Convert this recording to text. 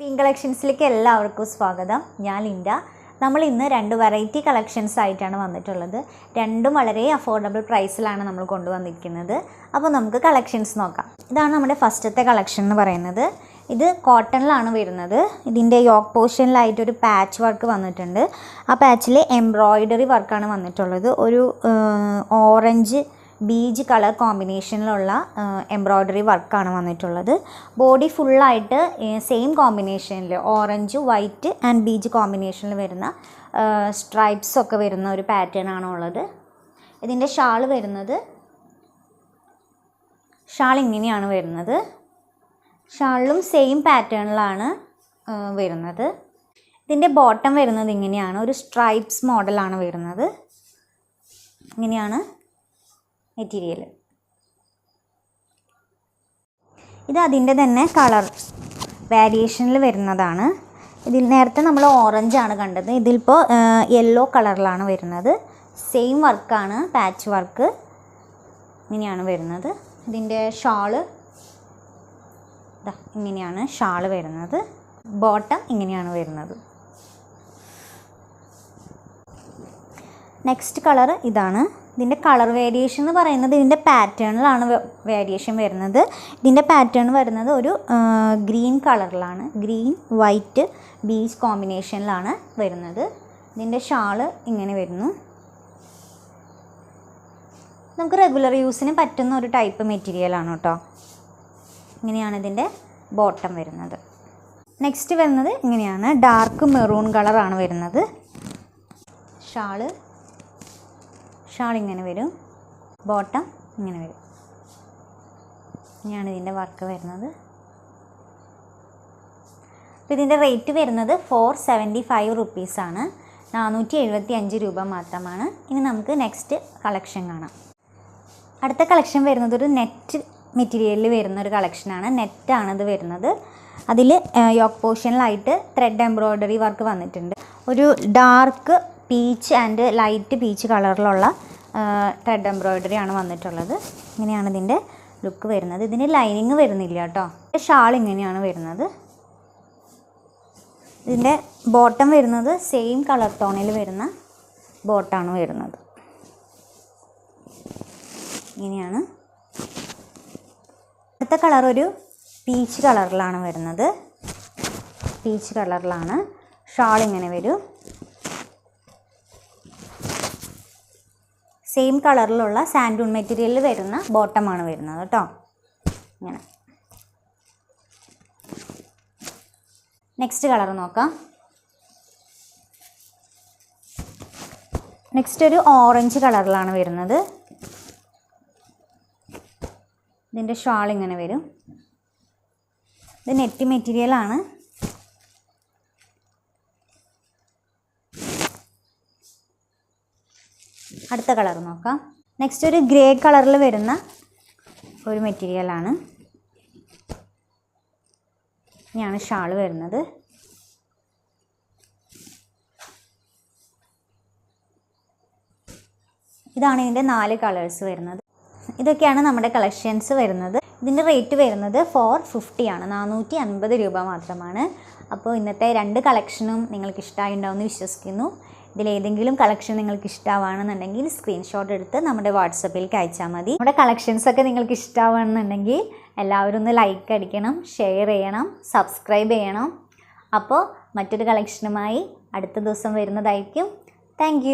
Theme കളക്ഷൻസിലേക്ക് എല്ലാവർക്കും സ്വാഗതം. ഞാൻ ലിൻഡ. നമ്മൾ ഇന്ന് രണ്ട് വെറൈറ്റി കളക്ഷൻസ് ആയിട്ടാണ് വന്നിട്ടുള്ളത്. രണ്ടും വളരെ അഫോർഡബിൾ പ്രൈസിലാണ് നമ്മൾ കൊണ്ടുവന്നിരിക്കുന്നത്. അപ്പോൾ നമുക്ക് കളക്ഷൻസ് നോക്കാം. ഇതാണ് നമ്മുടെ ഫസ്റ്റത്തെ കളക്ഷൻ എന്ന് പറയുന്നത്. ഇത് കോട്ടണിലാണ് വരുന്നത്. ഇതിൻ്റെ യോക്ക് പോർഷനിലായിട്ടൊരു പാച്ച് വർക്ക് വന്നിട്ടുണ്ട്. ആ പാച്ചിൽ എംബ്രോയിഡറി വർക്കാണ് വന്നിട്ടുള്ളത്. ഒരു ഓറഞ്ച് ബീജ് കളർ കോമ്പിനേഷനിലുള്ള എംബ്രോയ്ഡറി വർക്കാണ് വന്നിട്ടുള്ളത്. ബോഡി ഫുള്ളായിട്ട് സെയിം കോമ്പിനേഷനിൽ ഓറഞ്ച് വൈറ്റ് ആൻഡ് ബീജ് കോമ്പിനേഷനിൽ വരുന്ന സ്ട്രൈപ്സ് ഒക്കെ വരുന്ന ഒരു പാറ്റേൺ ആണ് ഉള്ളത്. ഇതിൻ്റെ ഷാൾ ഇങ്ങനെയാണ് വരുന്നത്. ഷാളിലും സെയിം പാറ്റേണിലാണ് വരുന്നത്. ഇതിൻ്റെ ബോട്ടം വരുന്നത് ഇങ്ങനെയാണ്, ഒരു സ്ട്രൈപ്സ് മോഡലാണ് വരുന്നത്. ഇങ്ങനെയാണ് മെറ്റീരിയൽ. ഇത് അതിൻ്റെ തന്നെ കളർ വേരിയേഷനിൽ വരുന്നതാണ്. ഇതിൽ നേരത്തെ നമ്മൾ ഓറഞ്ചാണ് കണ്ടത്, ഇതിലിപ്പോൾ യെല്ലോ കളറിലാണ് വരുന്നത്. സെയിം വർക്കാണ്, പാച്ച് വർക്ക് ഇങ്ങനെയാണ് വരുന്നത്. ഇതിൻ്റെ ഷാള് ഇങ്ങനെയാണ് ഷാള് വരുന്നത്. ബോട്ടം ഇങ്ങനെയാണ് വരുന്നത്. നെക്സ്റ്റ് കളർ ഇതാണ്. ഇതിൻ്റെ കളർ വേരിയേഷൻ എന്ന് പറയുന്നത് ഇതിൻ്റെ പാറ്റേണിലാണ് വേരിയേഷൻ വരുന്നത്. ഇതിൻ്റെ പാറ്റേൺ വരുന്നത് ഒരു ഗ്രീൻ കളറിലാണ്, ഗ്രീൻ വൈറ്റ് ബീച്ച് കോമ്പിനേഷനിലാണ് വരുന്നത്. ഇതിൻ്റെ ഷാള് ഇങ്ങനെ വരുന്നു. നമുക്ക് റെഗുലർ യൂസിന് പറ്റുന്ന ഒരു ടൈപ്പ് മെറ്റീരിയലാണ് കേട്ടോ. ഇങ്ങനെയാണ് ഇതിൻ്റെ ബോട്ടം വരുന്നത്. നെക്സ്റ്റ് വരുന്നത് ഇങ്ങനെയാണ്, ഡാർക്ക് മെറൂൺ കളറാണ് വരുന്നത്. ഷാൾ ഇങ്ങനെ വരും, ബോട്ടം ഇങ്ങനെ വരും. ഇങ്ങനെയാണ് ഇതിൻ്റെ വർക്ക് വരുന്നത്. അപ്പോൾ ഇതിൻ്റെ റേറ്റ് വരുന്നത് 475 റുപ്പീസാണ്, 475 രൂപ മാത്രമാണ്. ഇനി നമുക്ക് നെക്സ്റ്റ് കളക്ഷൻ കാണാം. അടുത്ത കളക്ഷൻ വരുന്നത് ഒരു നെറ്റ് മെറ്റീരിയലിൽ വരുന്നൊരു കളക്ഷനാണ്. നെറ്റാണിത് വരുന്നത്. അതിൽ യോക്ക് പോർഷനിലായിട്ട് ത്രെഡ് എംബ്രോയ്ഡറി വർക്ക് വന്നിട്ടുണ്ട്. ഒരു dark peach and light peach കളറിലുള്ള ത്രെഡ് എംബ്രോയ്ഡറി ആണ് വന്നിട്ടുള്ളത്. ഇങ്ങനെയാണ് ഇതിൻ്റെ ലുക്ക് വരുന്നത്. ഇതിന് ലൈനിങ് വരുന്നില്ല കേട്ടോ. ഷാൾ ഇങ്ങനെയാണ് വരുന്നത്. ഇതിൻ്റെ ബോട്ടം വരുന്നത് സെയിം കളർ ടോണിൽ വരുന്ന ബോട്ടാണ് വരുന്നത്. ഇങ്ങനെയാണ്. അടുത്ത കളർ ഒരു പീച്ച് കളറിലാണ് വരുന്നത്. പീച്ച് കളറിലാണ് ഷാൾ ഇങ്ങനെ വരും. സെയിം കളറിലുള്ള സാൻഡൂൺ മെറ്റീരിയലിൽ വരുന്ന ബോട്ടമാണ് വരുന്നത് കേട്ടോ. ഇങ്ങനെ. നെക്സ്റ്റ് കളർ നോക്കാം. നെക്സ്റ്റ് ഒരു ഓറഞ്ച് കളറിലാണ് വരുന്നത്. ഇതിൻ്റെ ഷാൾ ഇങ്ങനെ വരും. ഇത് നെറ്റ് മെറ്റീരിയലാണ്. അടുത്ത കളർ നോക്കാം. നെക്സ്റ്റ് ഒരു ഗ്രേ കളറിൽ വരുന്ന ഒരു മെറ്റീരിയലാണ്. ഇങ്ങനെയാണ് ഷാൾ വരുന്നത്. ഇതാണ് ഇതിൻ്റെ 4 കളേഴ്സ് വരുന്നത്. ഇതൊക്കെയാണ് നമ്മുടെ കളക്ഷൻസ് വരുന്നത്. ഇതിൻ്റെ റേറ്റ് വരുന്നത് 450 ആണ്, 450 രൂപ മാത്രമാണ്. അപ്പോൾ ഇന്നത്തെ രണ്ട് കളക്ഷനും നിങ്ങൾക്ക് ഇഷ്ടമായിട്ടുണ്ടാവുമെന്ന് വിശ്വസിക്കുന്നു. ഇതിലേതെങ്കിലും കളക്ഷൻ നിങ്ങൾക്ക് ഇഷ്ടമാണെന്നുണ്ടെങ്കിൽ സ്ക്രീൻഷോട്ട് എടുത്ത് നമ്മുടെ വാട്സപ്പിലേക്ക് അയച്ചാൽ മതി. നമ്മുടെ കളക്ഷൻസൊക്കെ നിങ്ങൾക്ക് ഇഷ്ടമാണെന്നുണ്ടെങ്കിൽ എല്ലാവരും ഒന്ന് ലൈക്ക് അടിക്കണം, ഷെയർ ചെയ്യണം, സബ്സ്ക്രൈബ് ചെയ്യണം. അപ്പോൾ മറ്റൊരു കളക്ഷനുമായി അടുത്ത ദിവസം വരുന്നതായിരിക്കും. താങ്ക്